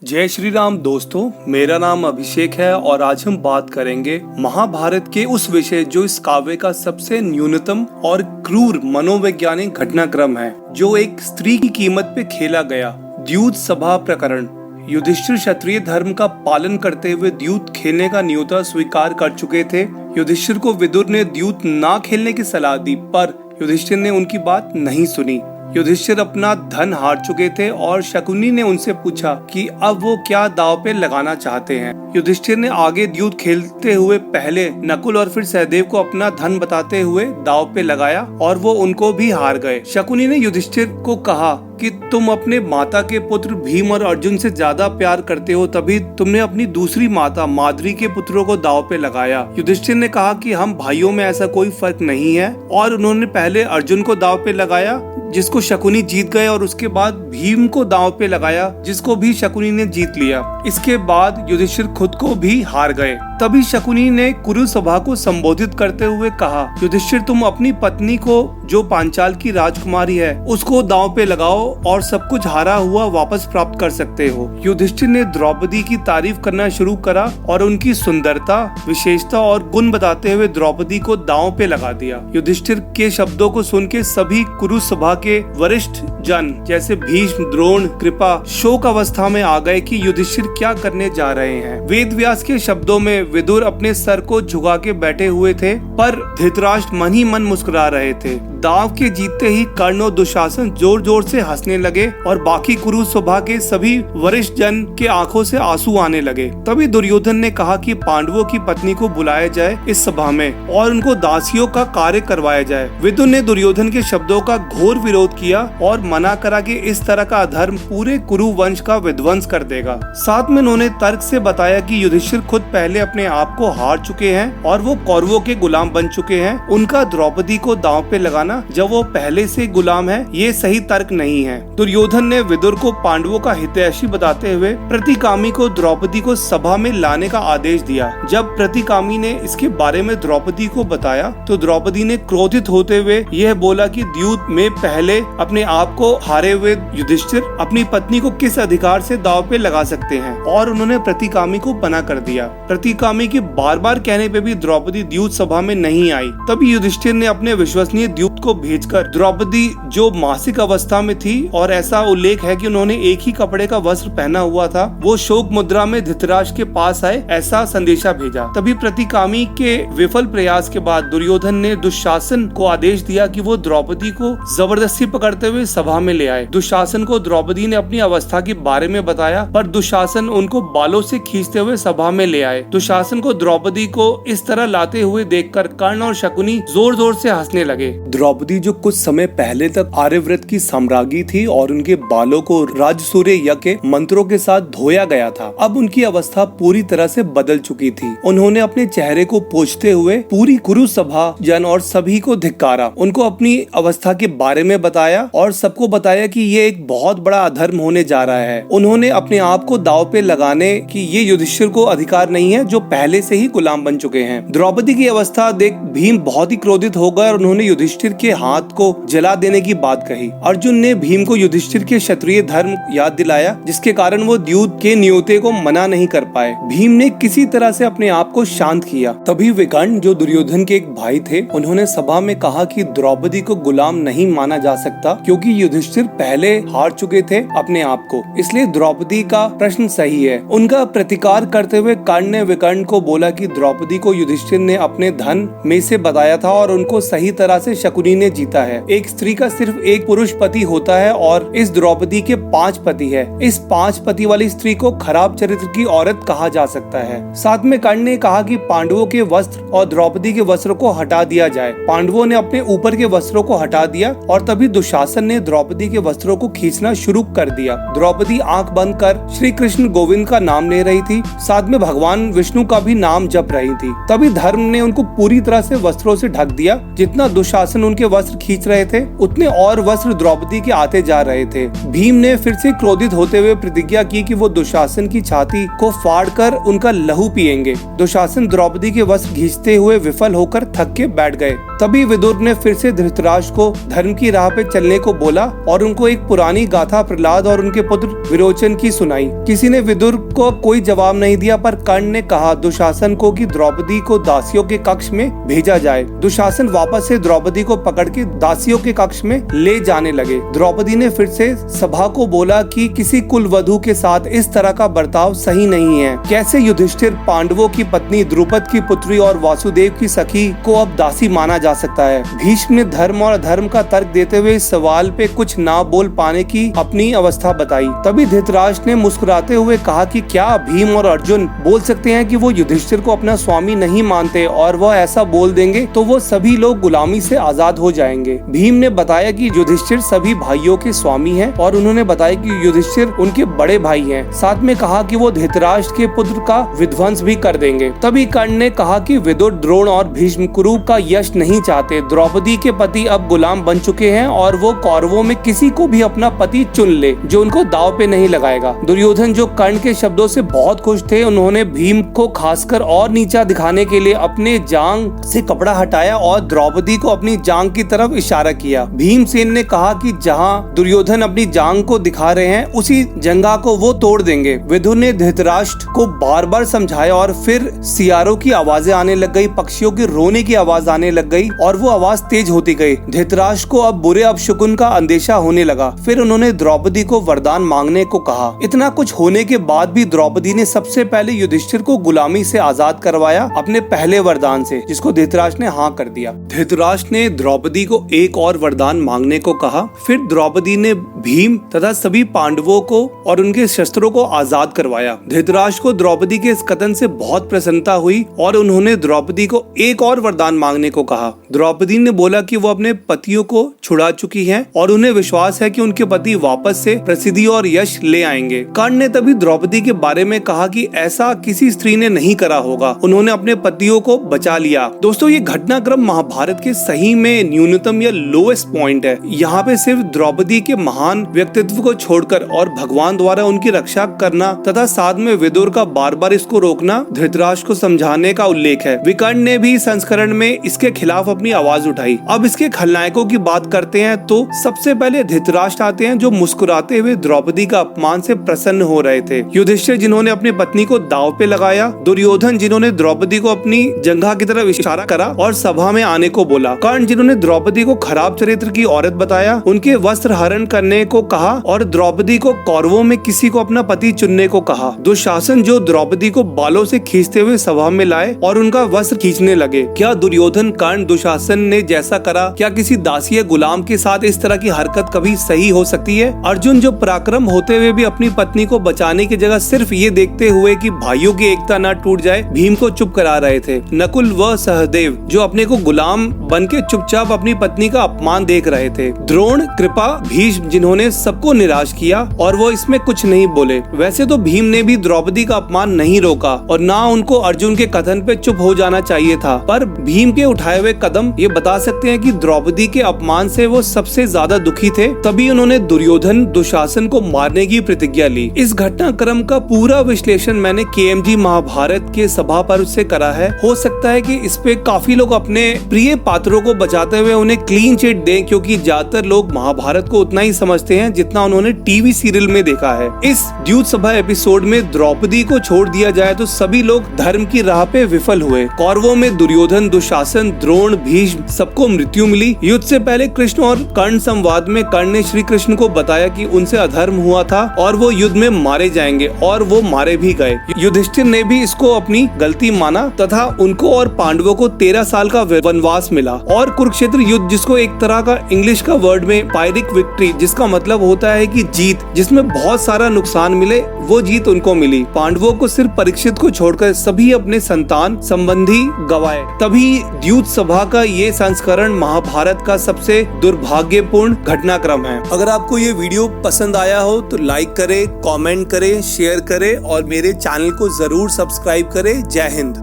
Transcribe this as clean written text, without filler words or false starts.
जय श्री राम दोस्तों, मेरा नाम अभिषेक है और आज हम बात करेंगे महाभारत के उस विषय जो इस काव्य का सबसे न्यूनतम और क्रूर मनोवैज्ञानिक घटनाक्रम है जो एक स्त्री की कीमत पे खेला गया। द्यूत सभा प्रकरण। युधिष्ठिर क्षत्रिय धर्म का पालन करते हुए द्यूत खेलने का न्योता स्वीकार कर चुके थे। युधिष्ठिर को विदुर ने द्यूत ना खेलने की सलाह दी, पर युधिष्ठिर ने उनकी बात नहीं सुनी। युधिष्ठिर अपना धन हार चुके थे और शकुनी ने उनसे पूछा कि अब वो क्या दांव पे लगाना चाहते हैं। युधिष्ठिर ने आगे द्यूत खेलते हुए पहले नकुल और फिर सहदेव को अपना धन बताते हुए दांव पे लगाया और वो उनको भी हार गए। शकुनी ने युधिष्ठिर को कहा कि तुम अपने माता के पुत्र भीम और अर्जुन से ज्यादा प्यार करते हो, तभी तुमने अपनी दूसरी माता माद्री के पुत्रों को दांव पे लगाया। युधिष्ठिर ने कहा कि हम भाइयों में ऐसा कोई फर्क नहीं है और उन्होंने पहले अर्जुन को दांव पे लगाया जिसको शकुनी जीत गए और उसके बाद भीम को दांव पे लगाया जिसको भी शकुनी ने जीत लिया। इसके बाद युधिष्ठिर खुद को भी हार गए। तभी शकुनी ने कुरु सभा को संबोधित करते हुए कहा, युधिष्ठिर तुम अपनी पत्नी को जो पांचाल की राजकुमारी है उसको दांव पे लगाओ और सब कुछ हारा हुआ वापस प्राप्त कर सकते हो। युधिष्ठिर ने द्रौपदी की तारीफ करना शुरू करा और उनकी सुंदरता, विशेषता और गुण बताते हुए द्रौपदी को दांव पे लगा दिया। युधिष्ठिर के शब्दों को सुन के सभी कुरु सभा के वरिष्ठ जन जैसे भीष्म, द्रोण, कृपा शोक अवस्था में आ गए कि युधिष्ठिर क्या करने जा रहे हैं। वेद व्यास के शब्दों में विदुर अपने सर को झुका के बैठे हुए थे, पर धृतराष्ट्र मन ही मन मुस्कुरा रहे थे। दांव के जीतते ही कर्ण और दुशासन जोर जोर से हंसने लगे और बाकी कुरु सभा के सभी वरिष्ठ जन के आंखों से आंसू आने लगे। तभी दुर्योधन ने कहा कि पांडवों की पत्नी को बुलाया जाए इस सभा में और उनको दासियों का कार्य करवाया जाए। विदुर ने दुर्योधन के शब्दों का घोर विरोध किया और मना करा कि इस तरह का अधर्म पूरे कुरु वंश का विध्वंस कर देगा। साथ में उन्होंने तर्क से बताया कि युधिष्ठिर खुद पहले अपने आप को हार चुके हैं और वो कौरवों के गुलाम बन चुके हैं। उनका द्रौपदी को दांव पे लगाना जब वो पहले से गुलाम है, ये सही तर्क नहीं है। दुर्योधन ने विदुर को पांडवों का हितैषी बताते हुए प्रतिकामी को द्रौपदी को सभा में लाने का आदेश दिया। जब प्रतिकामी ने इसके बारे में द्रौपदी को बताया तो द्रौपदी ने क्रोधित होते हुए यह बोला कि द्यूत में पहले अपने आप को हारे हुए युधिष्ठिर अपनी पत्नी को किस अधिकार से दांव पे लगा सकते हैं, और उन्होंने प्रतिकामी को मना कर दिया। प्रतिकामी के बार बार कहने पे भी द्रौपदी द्यूत सभा में नहीं आई। तभी युधिष्ठिर ने अपने विश्वसनीय द्यूत को भेजकर द्रौपदी जो मासिक अवस्था में थी और ऐसा उल्लेख है कि उन्होंने एक ही कपड़े का वस्त्र पहना हुआ था, वो शोक मुद्रा में धृतराष्ट्र के पास आए, ऐसा संदेशा भेजा। तभी प्रतिकामी के विफल प्रयास के बाद दुर्योधन ने दुशासन को आदेश दिया कि वो द्रौपदी को जबरदस्ती पकड़ते हुए सभा में ले आए। दुशासन को द्रौपदी ने अपनी अवस्था के बारे में बताया, पर दुशासन उनको बालों से खींचते हुए सभा में ले आए। दुशासन को द्रौपदी को इस तरह लाते हुए देखकर कर्ण और शकुनी जोर जोर से हंसने लगे। द्रौपदी जो कुछ समय पहले तक आर्यव्रत की सम्राज्ञी थी और उनके बालों को राजसूर्य यज्ञ के मंत्रों के साथ धोया गया था, अब उनकी अवस्था पूरी तरह से बदल चुकी थी। उन्होंने अपने चेहरे को पोंछते हुए पूरी कुरु सभा जन और सभी को धिक्कारा, उनको अपनी अवस्था के बारे में बताया और सबको बताया कि ये एक बहुत बड़ा अधर्म होने जा रहा है। उन्होंने अपने आप को दांव पे लगाने की ये युधिष्ठिर को अधिकार नहीं है जो पहले से ही गुलाम बन चुके हैं। द्रौपदी की अवस्था देख भीम बहुत ही क्रोधित हो गए और उन्होंने युधिष्ठिर के हाथ को जला देने की बात कही। अर्जुन ने भीम को युधिष्ठिर के क्षत्रिय धर्म याद दिलाया, जिसके कारण वो द्यूत के न्योते को मना नहीं कर पाए। भीम ने किसी तरह से अपने आप को शांत किया। तभी विकर्ण जो दुर्योधन के एक भाई थे, उन्होंने सभा में कहा कि द्रौपदी को गुलाम नहीं माना जा सकता क्योंकि युधिष्ठिर पहले हार चुके थे अपने आप को, इसलिए द्रौपदी का प्रश्न सही है। उनका प्रतिकार करते हुए कर्ण ने विकर्ण को बोला कि द्रौपदी को युधिष्ठिर ने अपने धन में से बताया था और उनको सही तरह से शकुनी ने जीता है। एक स्त्री का सिर्फ एक पुरुष पति होता है और इस द्रौपदी के 5 पति है। इस 5 पति वाली स्त्री को खराब चरित्र की औरत कहा जा सकता है। साथ में कर्ण ने कहा कि पांडवों के वस्त्र और द्रौपदी के वस्त्रों को हटा दिया जाए। पांडवों ने अपने ऊपर के वस्त्रों को हटा दिया और तभी दुशासन ने द्रौपदी के वस्त्रों को खींचना शुरू कर दिया। द्रौपदी आंख बंद कर श्री कृष्ण गोविंद का नाम ले रही थी, साथ में भगवान विष्णु का भी नाम जप रही थी। तभी धर्म ने उनको पूरी तरह से वस्त्रों से ढक दिया। जितना दुशासन उनके वस्त्र खींच रहे थे, उतने और वस्त्र द्रौपदी के आते जा रहे थे। भीम ने फिर से क्रोधित होते हुए प्रतिज्ञा की कि वो दुशासन की छाती को फाड़कर उनका लहू पिएंगे। दुशासन द्रौपदी के वस्त्र खींचते हुए विफल होकर थक के बैठ गए। तभी विदुर ने फिर से धृतराष्ट्र को धर्म की राह पे चलने को बोला और उनको एक पुरानी गाथा प्रहलाद और उनके पुत्र विरोचन की सुनाई। किसी ने विदुर को कोई जवाब नहीं दिया, पर कर्ण ने कहा दुशासन को कि द्रौपदी को दासियों के कक्ष में भेजा जाए। दुशासन वापस से द्रौपदी को पकड़ के दासियों के कक्ष में ले जाने लगे। द्रौपदी ने फिर से सभा को बोला कि किसी कुलवधू के साथ इस तरह का बर्ताव सही नहीं है। कैसे युधिष्ठिर पांडवों की पत्नी द्रुपद की पुत्री और वासुदेव की सखी को अब दासी माना जा सकता है। भीष्म ने धर्म और अधर्म का तर्क देते हुए इस सवाल पे कुछ ना बोल पाने की अपनी अवस्था बताई। तभी धृतराष्ट्र ने मुस्कुराते हुए कहा कि क्या भीम और अर्जुन बोल सकते हैं कि वो युधिष्ठिर को अपना स्वामी नहीं मानते और वह ऐसा बोल देंगे तो वो सभी लोग गुलामी से आजाद हो जाएंगे। भीम ने बताया कि युधिष्ठिर सभी भाइयों के स्वामी हैं और उन्होंने बताया कि युधिष्ठिर उनके बड़े भाई हैं। साथ में कहा कि वो धृतराष्ट्र के पुत्र का विध्वंस भी कर देंगे। तभी कर्ण ने कहा कि विदुर, द्रोण और भीष्म कुरु का यश नहीं चाहते। द्रौपदी के पति अब गुलाम बन चुके हैं और वो कौरवों में किसी को भी अपना पति चुन ले जो उनको दाव पे नहीं लगाएगा। दुर्योधन, जो कर्ण के शब्दों से बहुत खुश थे, उन्होंने भीम को खासकर और नीचा दिखाने के लिए अपने जांग से कपड़ा हटाया और द्रौपदी को अपनी जांग की तरफ इशारा किया। भीमसेन ने कहा कि जहां दुर्योधन अपनी जांग को दिखा रहे हैं उसी जंगा को वो तोड़ देंगे। विदुर ने धृतराष्ट्र को बार बार समझाया और फिर सियारों की आवाजें आने लग गई, पक्षियों की रोने की आवाज आने लग गई और वो आवाज तेज होती गई। धृतराष्ट्र को अब बुरे अपशकुन का अंदेशा होने लगा। फिर उन्होंने द्रौपदी को वरदान मांगने को कहा। इतना कुछ होने के बाद भी द्रौपदी ने सबसे पहले युधिष्ठिर को गुलामी से आजाद करवाया अपने पहले वरदान से, जिसको धृतराष्ट्र ने हाँ कर दिया। धृतराष्ट्र ने द्रौपदी को एक और वरदान मांगने को कहा। फिर द्रौपदी ने भीम तथा सभी पांडवों को और उनके शस्त्रों को आजाद करवाया। धृतराष्ट्र को द्रौपदी के इस कथन से बहुत प्रसन्नता हुई और उन्होंने द्रौपदी को एक और वरदान मांगने को कहा। द्रौपदी ने बोला कि वो अपने पतियों को छुड़ा चुकी हैं और उन्हें विश्वास है कि उनके पति वापस से प्रसिद्धि और यश ले आएंगे। कर्ण ने तभी द्रौपदी के बारे में कहा कि ऐसा किसी स्त्री ने नहीं करा होगा, उन्होंने अपने पतियों को बचा लिया। दोस्तों, ये घटनाक्रम महाभारत के सही में न्यूनतम या लोएस्ट पॉइंट है। यहाँ पे सिर्फ द्रौपदी के महान व्यक्तित्व को छोड़कर और भगवान द्वारा उनकी रक्षा करना तथा साथ में विदुर का बार बार इसको रोकना, धृतराष्ट्र को समझाने का उल्लेख है। विकर्ण ने भी संस्करण में इसके खिलाफ अपनी आवाज उठाई। अब इसके खलनायकों की बात करते हैं तो सबसे पहले धृतराष्ट्र आते हैं, जो मुस्कुराते हुए द्रौपदी का अपमान से प्रसन्न हो रहे थे। युधिष्ठिर, जिन्होंने अपनी पत्नी को दाव पे लगाया। दुर्योधन, जिन्होंने द्रौपदी को अपनी जंघा की तरफ इशारा करा और सभा में आने को बोला। कर्ण, जिन्होंने द्रौपदी को खराब चरित्र की औरत बताया, उनके वस्त्र हरण करने को कहा और द्रौपदी को कौरवों में किसी को अपना पति चुनने को कहा। दुशासन, जो द्रौपदी को बालों से खींचते हुए सभा में लाए और उनका वस्त्र खींचने लगे। क्या दुर्योधन, कर्ण, दुशासन ने जैसा करा, क्या किसी दासी या गुलाम के साथ इस तरह की हरकत कभी सही हो सकती है? अर्जुन, जो पराक्रम होते हुए भी अपनी पत्नी को बचाने की जगह सिर्फ ये देखते हुए कि भाइयों की एकता न टूट जाए, भीम को चुप करा रहे थे। नकुल व सहदेव, जो अपने को गुलाम बन के चुपचाप अपनी पत्नी का अपमान देख रहे थे। द्रोण, कृपा, भीष्म, जिन्होंने सबको निराश किया और वो इसमें कुछ नहीं बोले। वैसे तो भीम ने भी द्रौपदी का अपमान नहीं रोका और ना उनको अर्जुन के कथन पे चुप हो जाना चाहिए था, पर भीम के उठाए हुए कदम ये बता सकते हैं कि द्रौपदी के अपमान से वो सबसे ज्यादा दुखी थे। तभी उन्होंने दुर्योधन, दुशासन को मारने की प्रतिज्ञा ली। इस घटनाक्रम का पूरा विश्लेषण मैंने KMG महाभारत के सभा पर से करा है। हो सकता है कि इस पे काफी लोग अपने प्रिय पात्रों को बचाते हुए उन्हें क्लीन चिट दें, क्योंकि ज्यादातर लोग महाभारत को उतना ही समझते हैं जितना उन्होंने टीवी सीरियल में देखा है। इस द्यूत सभा एपिसोड में द्रौपदी को छोड़ दिया जाए तो सभी लोग धर्म की राह पे विफल हुए। कौरवों में दुर्योधन, दुशासन, द्रोण, भीष्म सबको मृत्यु मिली। युद्ध से पहले कृष्ण और कर्ण संवाद में कर्ण ने श्री कृष्ण को बताया कि उनसे अधर्म हुआ था और वो युद्ध में मारे जाएंगे, और वो मारे भी गए। युधिष्ठिर ने भी इसको अपनी गलती माना तथा उनको और पांडवों को 13 साल का वनवास मिला। और कुरुक्षेत्र युद्ध, जिसको एक तरह का इंग्लिश का वर्ड में पायरिक विक्ट्री, जिसका मतलब होता है कि जीत, जिसमें बहुत सारा नुकसान मिले, वो जीत उनको मिली। पांडवों को सिर्फ परीक्षित को छोड़कर सभी अपने संतान संबंधी गवाए। तभी द्यूत सभा का ये संस्करण महाभारत का सबसे दुर्भाग्यपूर्ण घटनाक्रम है। अगर आपको ये वीडियो पसंद आया हो तो लाइक करें, कमेंट करें, शेयर करें और मेरे चैनल को जरूर सब्सक्राइब करें। जय हिंद।